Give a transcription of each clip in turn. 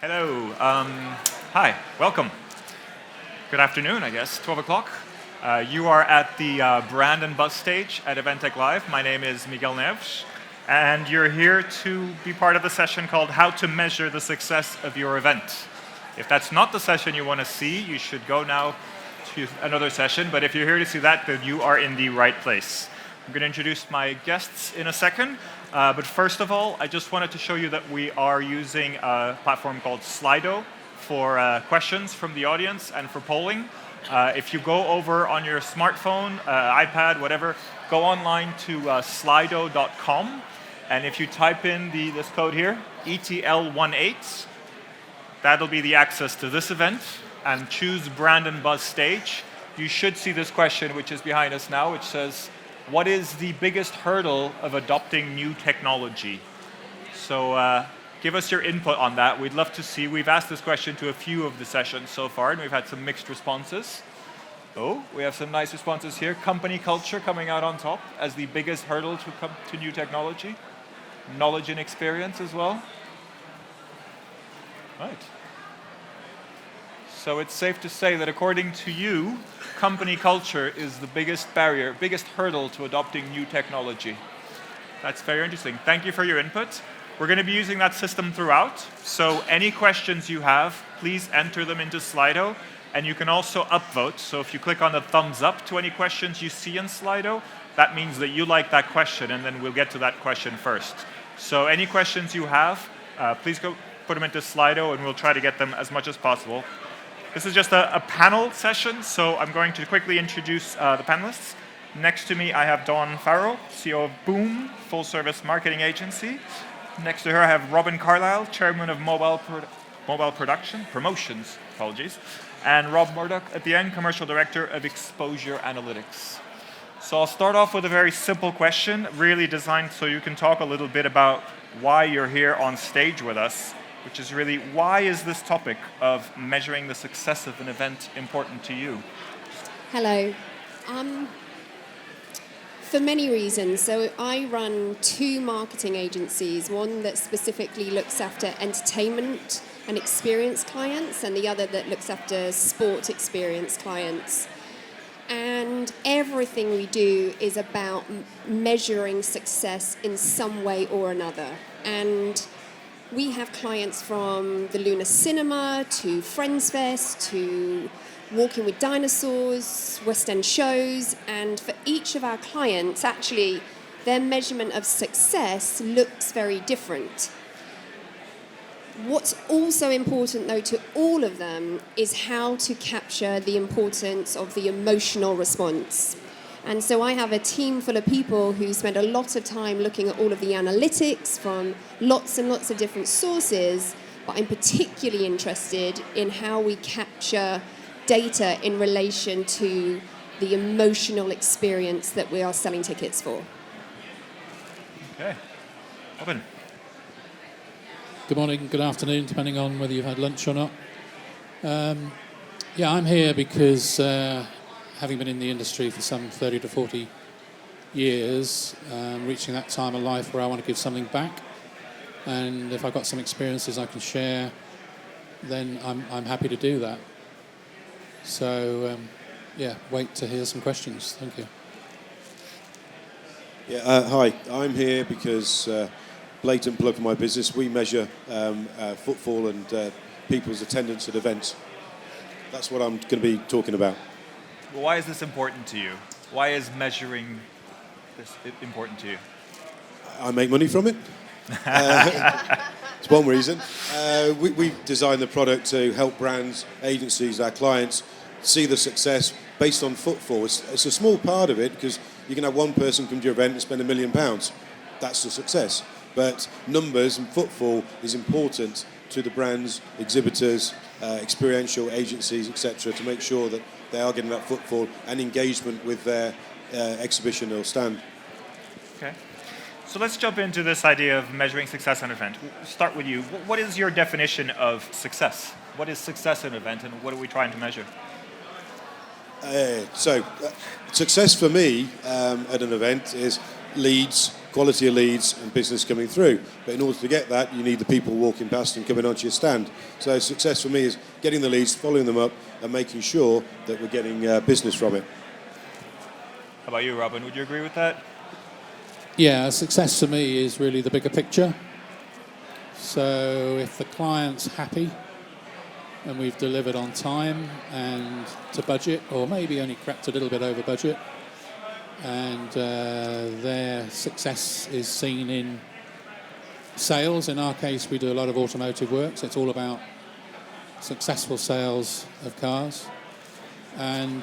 Hello. Hi. Welcome. Good afternoon, I guess. 12 o'clock. You are at the Brand and Buzz stage at Eventec Live. My name is Miguel Neves, and you're here to be part of the session called How to Measure the Success of Your Event. If that's not the session you want to see, you should go now to another session, but if you're here to see that, then you are in the right place. I'm going to introduce my guests in a second, but first of all, I just wanted to show you that we are using a platform called Slido for questions from the audience and for polling. If you go over on your smartphone, iPad, whatever, go online to slido.com, and if you type in this code here, ETL18, that'll be the access to this event, and choose Brand and Buzz stage. You should see this question, which is behind us now, which says, what is the biggest hurdle of adopting new technology? So give us your input on that. We'd love to see. We've asked this question to a few of the sessions so far, and we've had some mixed responses. Oh, we have some nice responses here. Company culture coming out on top as the biggest hurdle to come to new technology. Knowledge and experience as well. Right. So it's safe to say that according to you, company culture is the biggest barrier, biggest hurdle to adopting new technology. That's very interesting. Thank you for your input. We're going to be using that system throughout. So any questions you have, please enter them into Slido. And you can also upvote. So if you click on the thumbs up to any questions you see in Slido, that means that you like that question, and then we'll get to that question first. So any questions you have, please go put them into Slido, and we'll try to get them as much as possible. This is just a panel session, so I'm going to quickly introduce the panelists. Next to me, I have Dawn Farrow, CEO of Boom, full-service marketing agency. Next to her, I have Robin Carlisle, chairman of Mobile Promotions, and Rob Murdoch at the end, commercial director of Exposure Analytics. So I'll start off with a very simple question, really designed so you can talk a little bit about why you're here on stage with us, which is really, why is this topic of measuring the success of an event important to you? Hello. For many reasons. So I run two marketing agencies, one that specifically looks after entertainment and experience clients, and the other that looks after sport experience clients. And everything we do is about measuring success in some way or another. And we have clients from the Lunar Cinema to Friends Fest to Walking with Dinosaurs, West End shows, and for each of our clients, actually, their measurement of success looks very different. What's also important, though, to all of them is how to capture the importance of the emotional response. And so I have a team full of people who spend a lot of time looking at all of the analytics from lots and lots of different sources, but I'm particularly interested in how we capture data in relation to the emotional experience that we are selling tickets for. Okay. Robin. Good morning, good afternoon, depending on whether you've had lunch or not. I'm here because having been in the industry for some 30 to 40 years, reaching that time of life where I want to give something back. And if I've got some experiences I can share, then I'm happy to do that. So, wait to hear some questions. Thank you. Hi, I'm here because, blatant plug for my business, we measure footfall and people's attendance at events. That's what I'm going to be talking about. Well, why is this important to you? Why is measuring this important to you? I make money from it. It's one reason. We designed the product to help brands, agencies, our clients see the success based on footfall. It's a small part of it because you can have one person come to your event and spend £1 million. That's the success. But numbers and footfall is important to the brands, exhibitors, experiential agencies, etc., to make sure that they are getting that footfall and engagement with their exhibition or stand. Okay. So let's jump into this idea of measuring success at an event. We'll start with you. What is your definition of success? What is success at an event, and what are we trying to measure? Success for me at an event is leads, quality of leads and business coming through. But in order to get that, you need the people walking past and coming onto your stand. So success for me is getting the leads, following them up, and making sure that we're getting business from it. How about you, Robin? Would you agree with that? Yeah, success for me is really the bigger picture. So if the client's happy and we've delivered on time and to budget, or maybe only crept a little bit over budget, and their success is seen in sales. In our case, we do a lot of automotive work, so it's all about successful sales of cars. And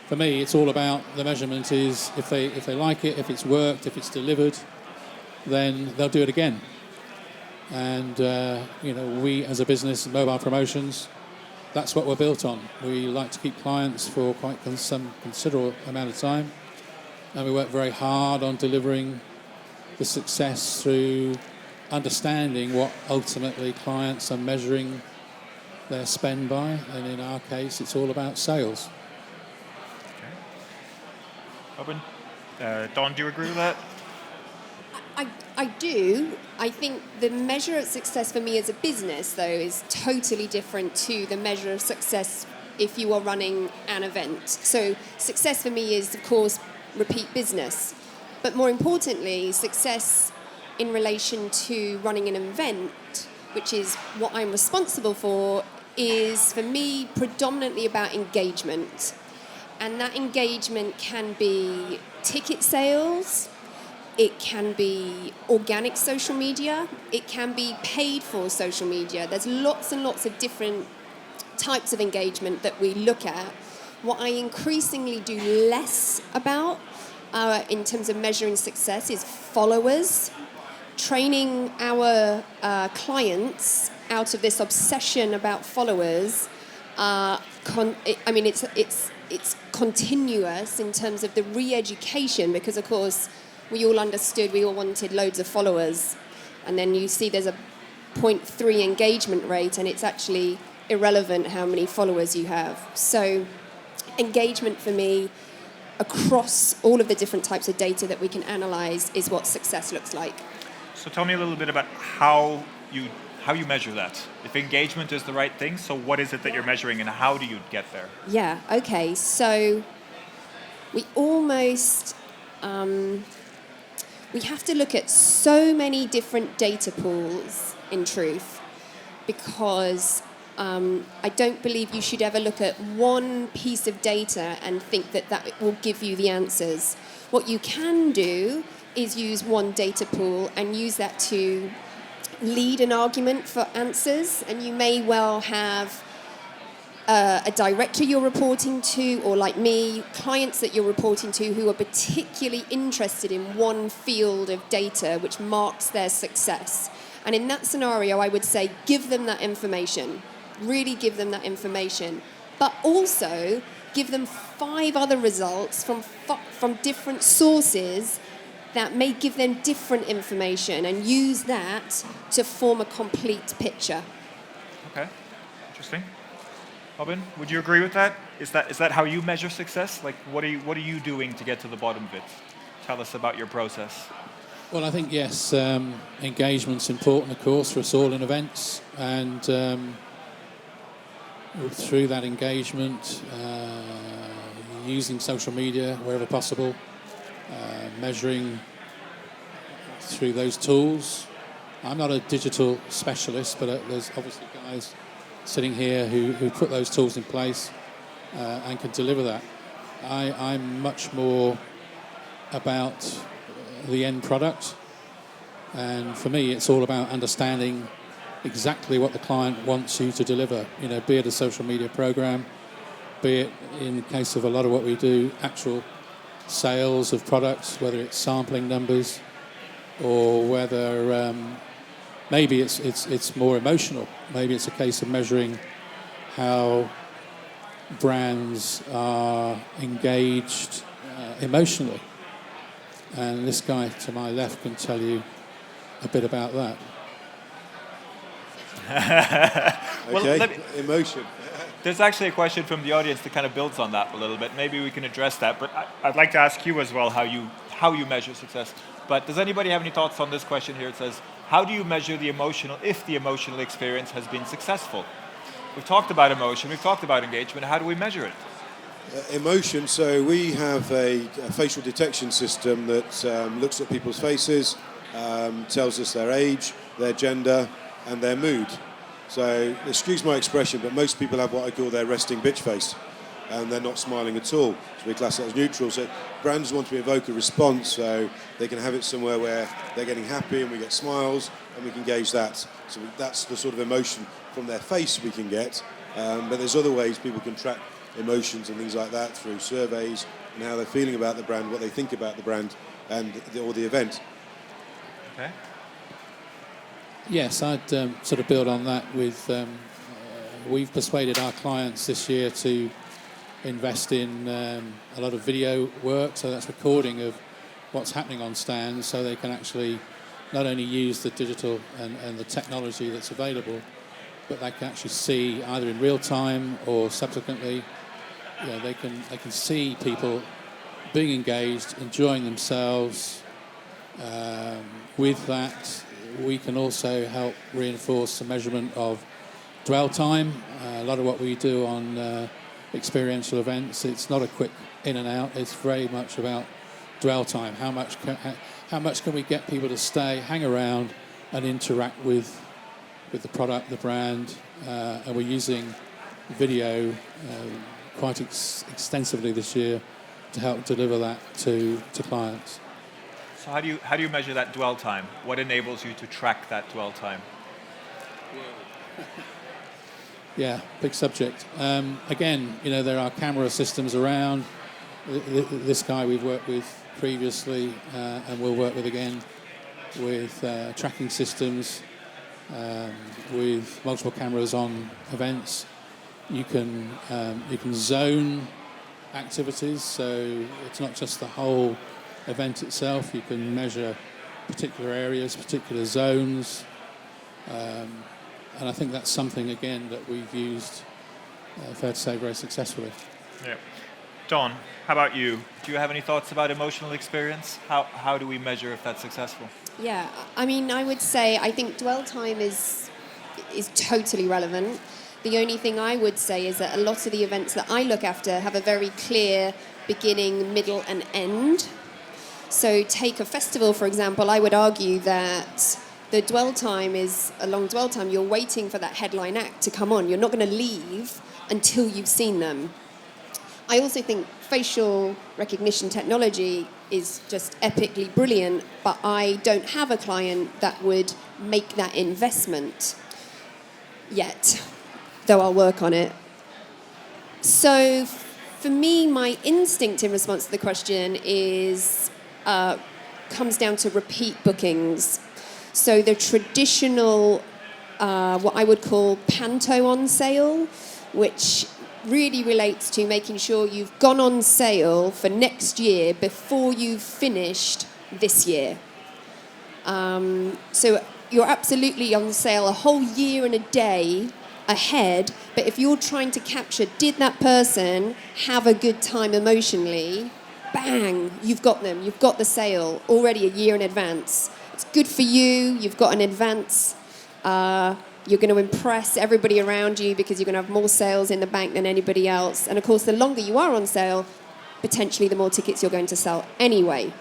for me, it's all about the measurement is if they like it, if it's worked, if it's delivered, then they'll do it again. And we as a business, mobile promotions, that's what we're built on. We like to keep clients for quite some considerable amount of time, and we work very hard on delivering the success through understanding what ultimately clients are measuring their spend by, and in our case, it's all about sales. Robin? Don, do you agree with that? I do. I think the measure of success for me as a business, though, is totally different to the measure of success if you are running an event. So success for me is, of course, repeat business. But more importantly, success in relation to running an event, which is what I'm responsible for, is for me predominantly about engagement. And that engagement can be ticket sales, it can be organic social media, it can be paid for social media. There's lots and lots of different types of engagement that we look at. What I increasingly do less about in terms of measuring success is followers, training our clients out of this obsession about followers. It's continuous in terms of the re-education, because of course we all understood we all wanted loads of followers, and then you see there's a 0.3 engagement rate, and it's actually irrelevant how many followers you have. So engagement for me across all of the different types of data that we can analyze is what success looks like. So tell me a little bit about how you measure that. If engagement is the right thing, so what is it that you're measuring and how do you get there? Yeah, okay. So we almost, we have to look at so many different data pools, in truth, because I don't believe you should ever look at one piece of data and think that that will give you the answers. What you can do is use one data pool and use that to lead an argument for answers, and you may well have a director you're reporting to, or like me, clients that you're reporting to who are particularly interested in one field of data which marks their success. And in that scenario, I would say give them that information, really give them that information, but also give them 5 other results from different sources that may give them different information, and use that to form a complete picture. Okay, interesting. Robin, would you agree with that? Is that how you measure success? Like, what are you doing to get to the bottom of it? Tell us about your process. Well, I think, yes, engagement's important, of course, for us all in events, and through that engagement, using social media wherever possible, measuring through those tools. I'm not a digital specialist, but there's obviously guys sitting here who put those tools in place and can deliver that. I'm much more about the end product, and for me it's all about understanding exactly what the client wants you to deliver, be it a social media program, be it, in the case of a lot of what we do, actual sales of products, whether it's sampling numbers or whether maybe it's more emotional. Maybe it's a case of measuring how brands are engaged emotionally. And this guy to my left can tell you a bit about that. Okay, emotion. There's actually a question from the audience that kind of builds on that a little bit. Maybe we can address that, but I'd like to ask you as well how how you measure success. But does anybody have any thoughts on this question here? It says, how do you measure if the emotional experience has been successful? We've talked about emotion, we've talked about engagement. How do we measure it? Emotion, so we have a facial detection system that looks at people's faces, tells us their age, their gender, and their mood. So, excuse my expression, but most people have what I call their resting bitch face, and they're not smiling at all. So we class that as neutral. So brands want to evoke a response, so they can have it somewhere where they're getting happy and we get smiles, and we can gauge that. So that's the sort of emotion from their face we can get. But there's other ways people can track emotions and things like that through surveys and how they're feeling about the brand, what they think about the brand or the event. Okay. Yes, I'd sort of build on that with, we've persuaded our clients this year to invest in a lot of video work, so that's recording of what's happening on stands, so they can actually not only use the digital and the technology that's available, but they can actually see either in real time or subsequently. They can see people being engaged, enjoying themselves. With that, we can also help reinforce the measurement of dwell time. A lot of what we do on experiential events, it's not a quick in and out. It's very much about dwell time. How much can we get people to stay, hang around, and interact with the product, the brand, and we're using video quite extensively this year to help deliver that to clients. So how do you measure that dwell time? What enables you to track that dwell time? Yeah, big subject. Again, there are camera systems around. This guy we've worked with previously and we'll work with again with tracking systems with multiple cameras on events. You can zone activities, so it's not just the whole event itself. You can measure particular areas, particular zones, and I think that's something again that we've used, fair to say, very successfully. Yeah. Dawn, how about you? Do you have any thoughts about emotional experience? How do we measure if that's successful? Yeah, I mean, I would say I think dwell time is totally relevant. The only thing I would say is that a lot of the events that I look after have a very clear beginning, middle, and end. So take a festival, for example. I would argue that the dwell time is a long dwell time. You're waiting for that headline act to come on. You're not going to leave until you've seen them. I also think facial recognition technology is just epically brilliant, but I don't have a client that would make that investment yet, though I'll work on it. So for me, my instinct in response to the question comes down to repeat bookings. So the traditional, what I would call panto on sale, which really relates to making sure you've gone on sale for next year before you've finished this year. So you're absolutely on sale a whole year and a day ahead, but if you're trying to capture, did that person have a good time emotionally, bang, you've got them. You've got the sale already a year in advance. It's good for you. You've got an advance. You're going to impress everybody around you because you're going to have more sales in the bank than anybody else. And of course, the longer you are on sale, potentially the more tickets you're going to sell anyway.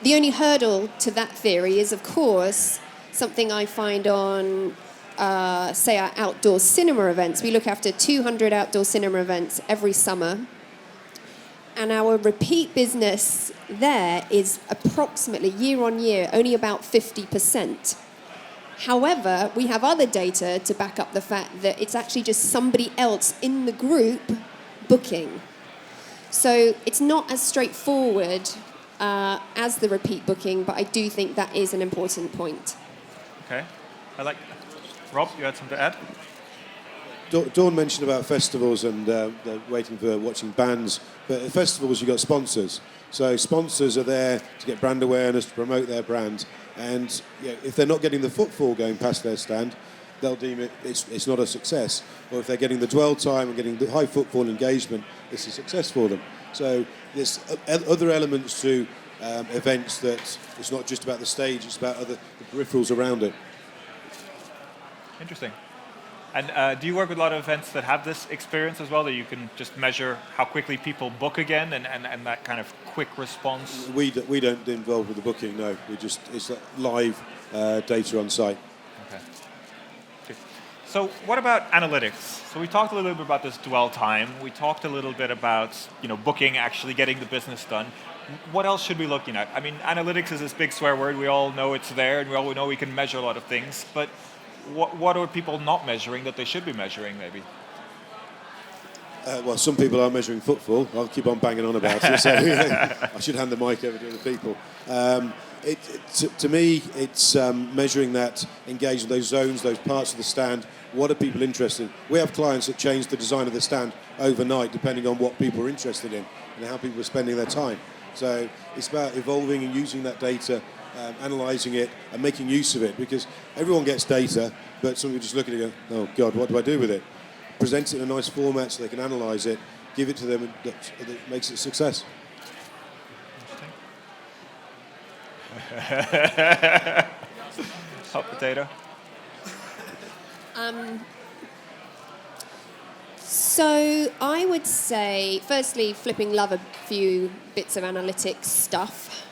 The only hurdle to that theory is, of course, something I find on, say, our outdoor cinema events. We look after 200 outdoor cinema events every summer. And our repeat business there is approximately, year on year, only about 50%. However, we have other data to back up the fact that it's actually just somebody else in the group booking. So it's not as straightforward as the repeat booking, but I do think that is an important point. Okay. Rob, you had something to add? Dawn mentioned about festivals and they're waiting for watching bands, but at festivals you've got sponsors. So sponsors are there to get brand awareness, to promote their brand, and if they're not getting the footfall going past their stand, they'll deem it's not a success. Or if they're getting the dwell time and getting the high footfall engagement, it's a success for them. So there's other elements to events that it's not just about the stage, it's about the peripherals around it. Interesting. And do you work with a lot of events that have this experience as well, that you can just measure how quickly people book again and that kind of quick response? We don't involve with the booking, no. It's live data on site. Okay. Good. So what about analytics? So we talked a little bit about this dwell time. We talked a little bit about booking, actually getting the business done. What else should we be looking at? I mean, analytics is this big swear word. We all know it's there, and we all know we can measure a lot of things. But what are people not measuring that they should be measuring, maybe? Well, some people are measuring footfall. I'll keep on banging on about it, so I should hand the mic over to other people. To me, it's measuring that engagement, those zones, those parts of the stand. What are people interested in? We have clients that change the design of the stand overnight, depending on what people are interested in and how people are spending their time. So it's about evolving and using that data, analysing it and making use of it, because everyone gets data, but some people just look at it and go, oh God, what do I do with it? Present it in a nice format so they can analyse it, give it to them, and that makes it a success. Hot potato. So I would say, firstly, flipping love a few bits of analytics stuff.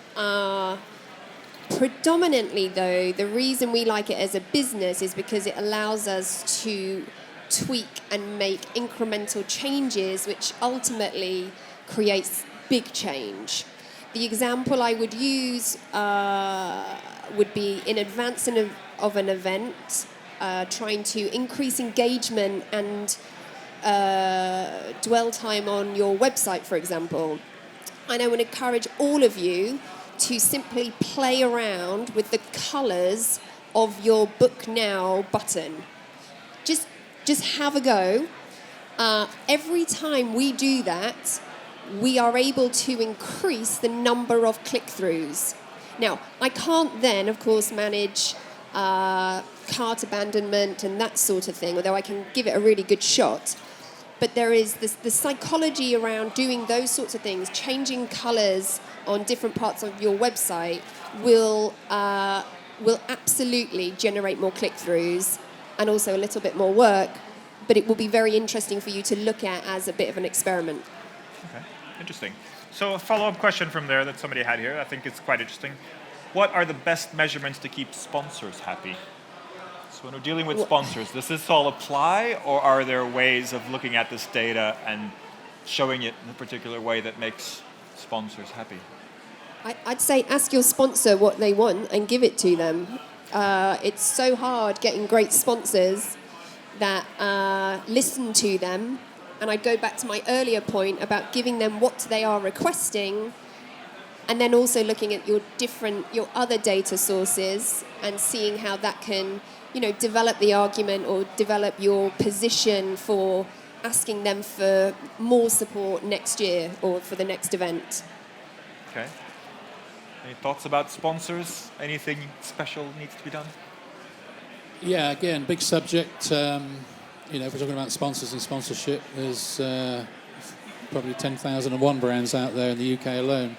Predominantly, though, the reason we like it as a business is because it allows us to tweak and make incremental changes, which ultimately creates big change. The example I would use would be in advance of an event, trying to increase engagement and dwell time on your website, for example. And I would encourage all of you to simply play around with the colours of your Book Now button. Just have a go. Every time we do that, we are able to increase the number of click-throughs. Now, I can't then, of course, manage cart abandonment and that sort of thing, although I can give it a really good shot. But there is the psychology around doing those sorts of things, changing colours on different parts of your website will absolutely generate more click-throughs and also a little bit more work, but it will be very interesting for you to look at as a bit of an experiment. Okay, interesting. So a follow-up question from there that somebody had here, I think it's quite interesting. What are the best measurements to keep sponsors happy? So when we're dealing with sponsors, does this all apply, or are there ways of looking at this data and showing it in a particular way that makes sponsors happy? I'd say ask your sponsor what they want and give it to them. It's so hard getting great sponsors that listen to them. And I go back to my earlier point about giving them what they are requesting, and then also looking at your other data sources and seeing how that can, develop the argument or develop your position for asking them for more support next year or for the next event. Okay. Any thoughts about sponsors? Anything special needs to be done? Yeah, again, big subject. If we're talking about sponsors and sponsorship, there's probably 10,001 brands out there in the UK alone.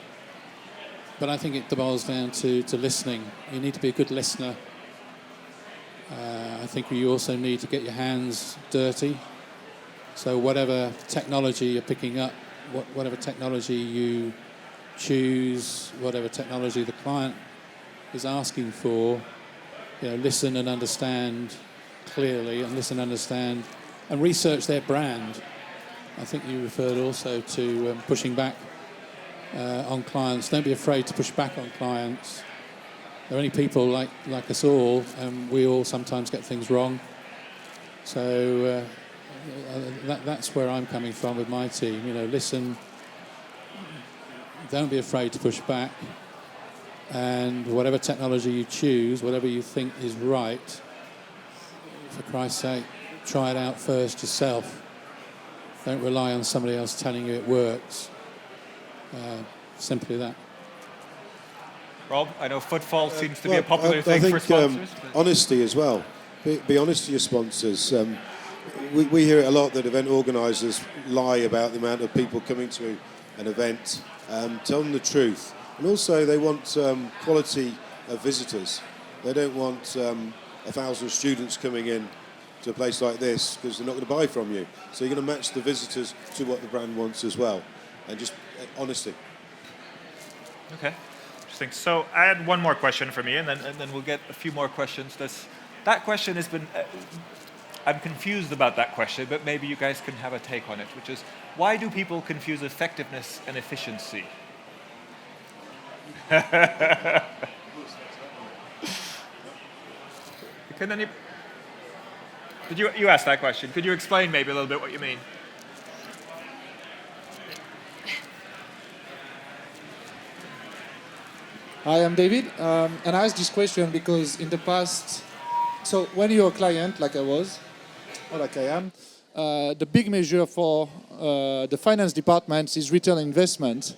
But I think it boils down to listening. You need to be a good listener. I think you also need to get your hands dirty. So whatever technology you're picking up, whatever technology you choose, whatever technology the client is asking for, listen and understand clearly, and listen, understand, and research their brand. I think you referred also to pushing back on clients. Don't be afraid to push back on clients. There are only people like us all, and we all sometimes get things wrong. So that's where I'm coming from with my team. Listen, don't be afraid to push back, and whatever technology you choose, whatever you think is right, for Christ's sake, try it out first yourself. Don't rely on somebody else telling you it works. Simply that. Rob, I know footfall seems to be a popular thing for sponsors. Honesty as well. Be honest to your sponsors. We hear it a lot that event organisers lie about the amount of people coming to an event. Tell them the truth. And also they want quality of visitors. They don't want 1,000 students coming in to a place like this because they're not going to buy from you. So you're going to match the visitors to what the brand wants as well. And just honesty. Okay, interesting. So I had one more question for me, and then we'll get a few more questions. That question has been, I'm confused about that question, but maybe you guys can have a take on it, which is, why do people confuse effectiveness and efficiency? Did you ask that question? Could you explain maybe a little bit what you mean? Hi, I'm David, and I asked this question because in the past, so when you're a client, like I was, or like I am, the big measure for the finance department is return on investment.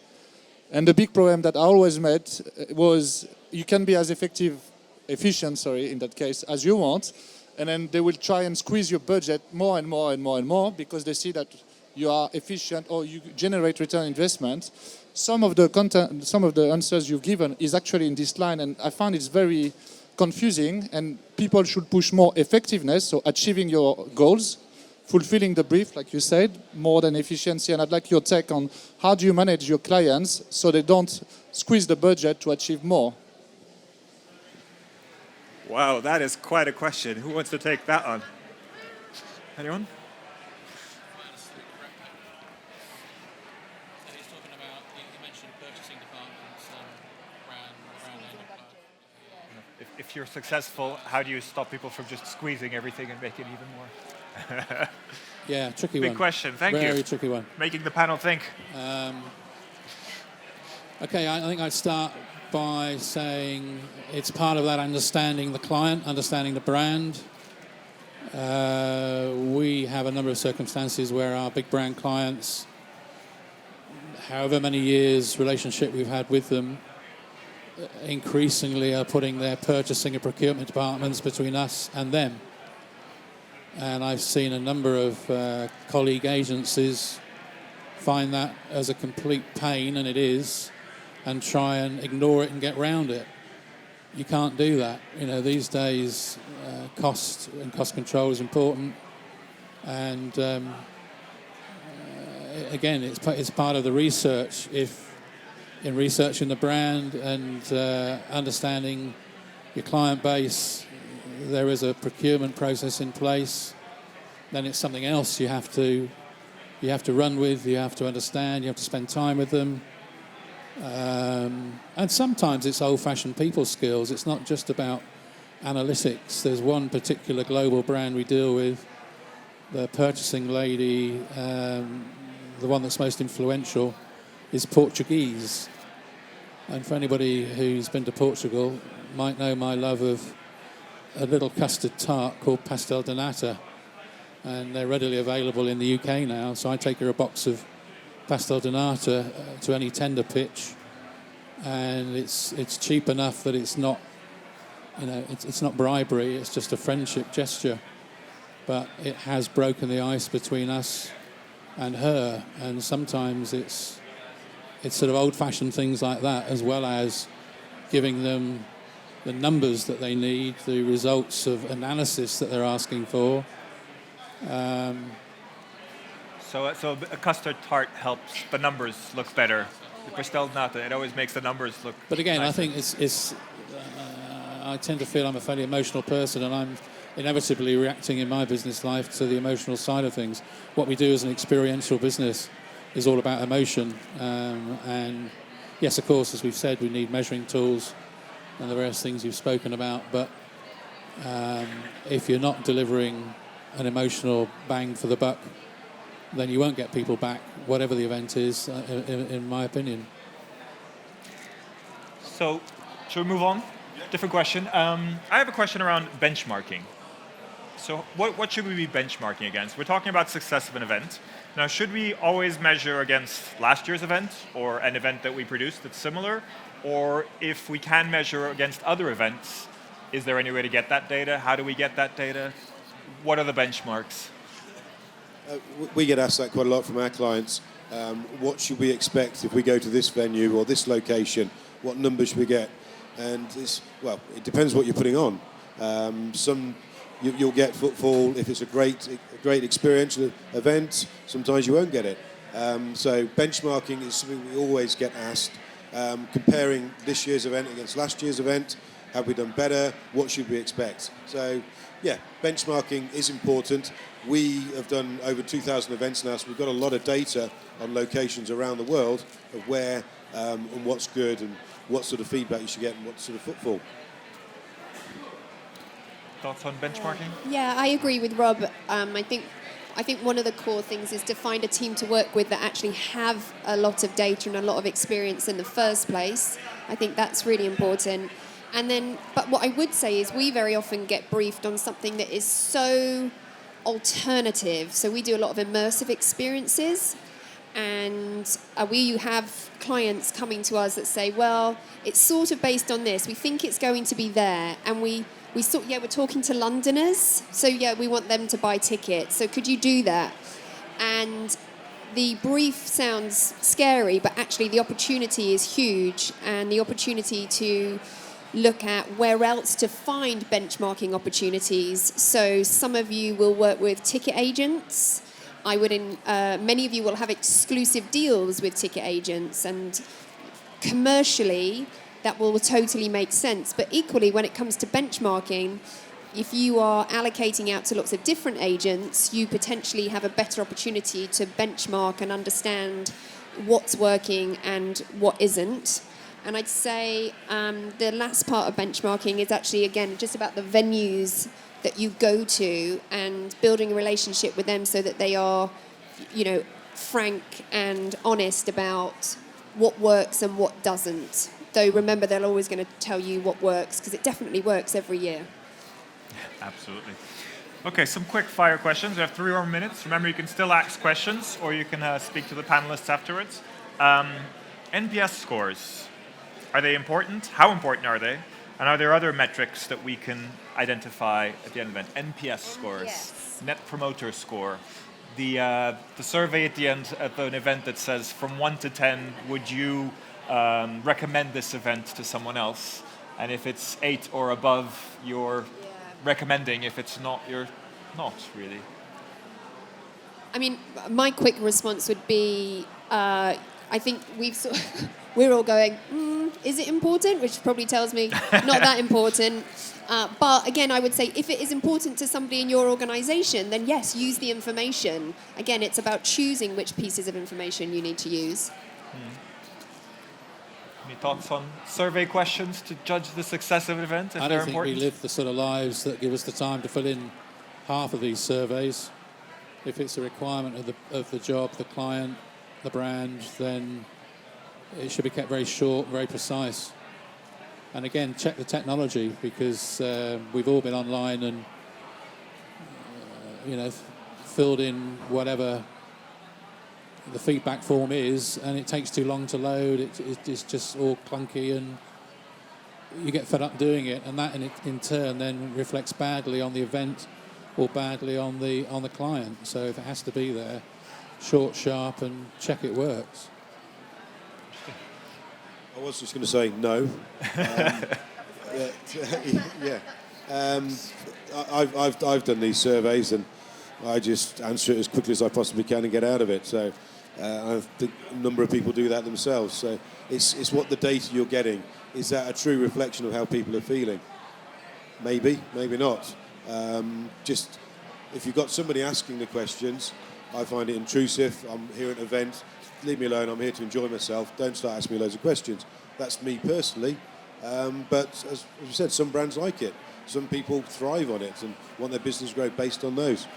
And the big problem that I always met was you can be as efficient, in that case, as you want, and then they will try and squeeze your budget more and more and more and more because they see that you are efficient or you generate return on investment. Some of the content, some of the answers you've given is actually in this line, and I found it's very confusing, and people should push more effectiveness, so achieving your goals, fulfilling the brief, like you said, more than efficiency. And I'd like your take on how do you manage your clients so they don't squeeze the budget to achieve more? Wow, that is quite a question. Who wants to take that on? Anyone? If you're successful, how do you stop people from just squeezing everything and make it even more? Yeah, tricky Big one. question. Thank you. Very tricky one. Making the panel think. Okay, I think I'd start by saying it's part of that understanding the client, understanding the brand. We have a number of circumstances where our big brand clients, however many years relationship we've had with them, increasingly are putting their purchasing and procurement departments between us and them. And I've seen a number of colleague agencies find that as a complete pain, and it is, and try and ignore it and get round it. You can't do that. You know, these days, cost and cost control is important. And again, it's part of the research. If in researching the brand and understanding your client base, there is a procurement process in place, then it's something else you have to run with, you have to understand, you have to spend time with them. And sometimes it's old-fashioned people skills. It's not just about analytics. There's one particular global brand we deal with, the purchasing lady, the one that's most influential, is Portuguese. And for anybody who's been to Portugal, might know my love of a little custard tart called pastel de nata. And they're readily available in the UK now, so I take her a box of pastel de nata to any tender pitch, and it's cheap enough that it's not, it's not bribery, it's just a friendship gesture. But it has broken the ice between us and her, and sometimes it's sort of old-fashioned things like that, as well as giving them the numbers that they need, the results of analysis that they're asking for. So a custard tart helps the numbers look better. The pastel nata, it always makes the numbers look. But again, nicer. I think it's I tend to feel I'm a fairly emotional person, and I'm inevitably reacting in my business life to the emotional side of things. What we do as an experiential business is all about emotion. And yes, of course, as we've said, we need measuring tools and the various things you've spoken about. But if you're not delivering an emotional bang for the buck, then you won't get people back, whatever the event is, in my opinion. So, should we move on? Different question. I have a question around benchmarking. So what should we be benchmarking against? We're talking about success of an event. Now, should we always measure against last year's event or an event that we produced that's similar? Or if we can measure against other events, is there any way to get that data? How do we get that data? What are the benchmarks? We get asked that quite a lot from our clients. What should we expect if we go to this venue or this location? What numbers should we get? And it depends what you're putting on. You'll get footfall if it's a great experiential event. Sometimes you won't get it. So benchmarking is something we always get asked. Comparing this year's event against last year's event, have we done better? What should we expect? So, yeah, benchmarking is important. We have done over 2,000 events now, so we've got a lot of data on locations around the world of where and what's good and what sort of feedback you should get and what sort of footfall. Thoughts on benchmarking? Yeah, I agree with Rob. I think one of the core things is to find a team to work with that actually have a lot of data and a lot of experience in the first place. I think that's really important. And then, but what I would say is we very often get briefed on something that is so alternative. So we do a lot of immersive experiences, and we have clients coming to us that say, well, it's sort of based on this. We think it's going to be there, and we're talking to Londoners, so we want them to buy tickets. So could you do that? And the brief sounds scary, but actually the opportunity is huge, and the opportunity to look at where else to find benchmarking opportunities. So some of you will work with ticket agents. Many of you will have exclusive deals with ticket agents, and commercially that will totally make sense. But equally, when it comes to benchmarking, if you are allocating out to lots of different agents, you potentially have a better opportunity to benchmark and understand what's working and what isn't. And I'd say the last part of benchmarking is actually, again, just about the venues that you go to and building a relationship with them so that they are, frank and honest about what works and what doesn't. Though remember, they're always going to tell you what works, because it definitely works every year. Absolutely. Okay, some quick fire questions. We have 3 more minutes. Remember, you can still ask questions, or you can speak to the panelists afterwards. NPS scores. Are they important? How important are they? And are there other metrics that we can identify at the end of it? NPS scores, Yes. Net Promoter Score, the survey at the end of an event that says from 1 to 10, would you recommend this event to someone else? And if it's 8 or above, you're recommending. If it's not, you're not really. I mean, my quick response would be, I think we're all going, is it important? Which probably tells me not that important. But again, I would say if it is important to somebody in your organisation, then yes, use the information. Again, it's about choosing which pieces of information you need to use. Any thoughts on survey questions to judge the success of an event? If I they're don't think important? we live the sort of lives that give us the time to fill in half of these surveys. If it's a requirement of the job, the client, the brand, then it should be kept very short, very precise. And again, check the technology, because we've all been online and filled in whatever the feedback form is, and it takes too long to load. It's just all clunky, and you get fed up doing it, and that in turn then reflects badly on the event or badly on the client. So if it has to be there, short, sharp, and check it works. I was just going to say no. I've done these surveys, and I just answer it as quickly as I possibly can and get out of it. So I think a number of people do that themselves. So it's what the data you're getting. Is that a true reflection of how people are feeling? Maybe, maybe not. Just if you've got somebody asking the questions, I find it intrusive. I'm here at an event. Leave me alone. I'm here to enjoy myself. Don't start asking me loads of questions. That's me personally. But as you said, some brands like it. Some people thrive on it and want their business to grow based on those.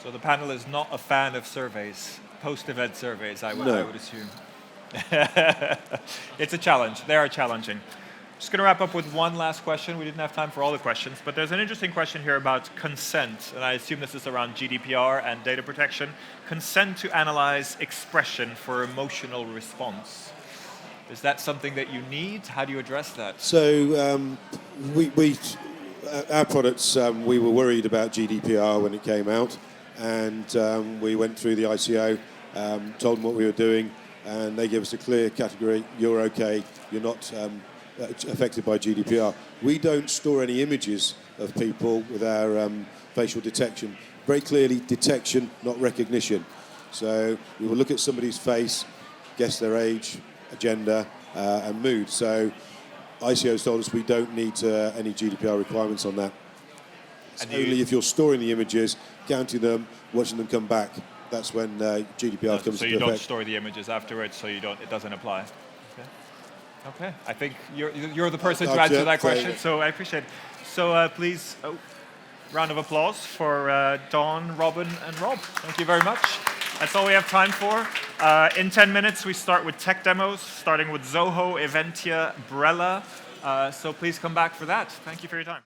So the panel is not a fan of surveys, post-event surveys, I would assume. It's a challenge. They are challenging. Just going to wrap up with one last question. We didn't have time for all the questions, but there's an interesting question here about consent, and I assume this is around GDPR and data protection. Consent to analyze expression for emotional response. Is that something that you need? How do you address that? So our products, we were worried about GDPR when it came out, and we went through the ICO told them what we were doing, and they gave us a clear category: you're okay, you're not affected by GDPR. We don't store any images of people with our facial detection. Very clearly detection, not recognition. So we will look at somebody's face, guess their age, gender, and mood. So ICO's told us we don't need any GDPR requirements on that. It's only if you're storing the images, counting them, watching them come back, that's when GDPR comes into effect. So you don't store the images afterwards, so it doesn't apply. Okay. I think you're the person to answer that question, so I appreciate it. So please, round of applause for Dawn, Robin, and Rob. Thank you very much. That's all we have time for. In 10 minutes, we start with tech demos, starting with Zoho, Eventia, Brella. So please come back for that. Thank you for your time.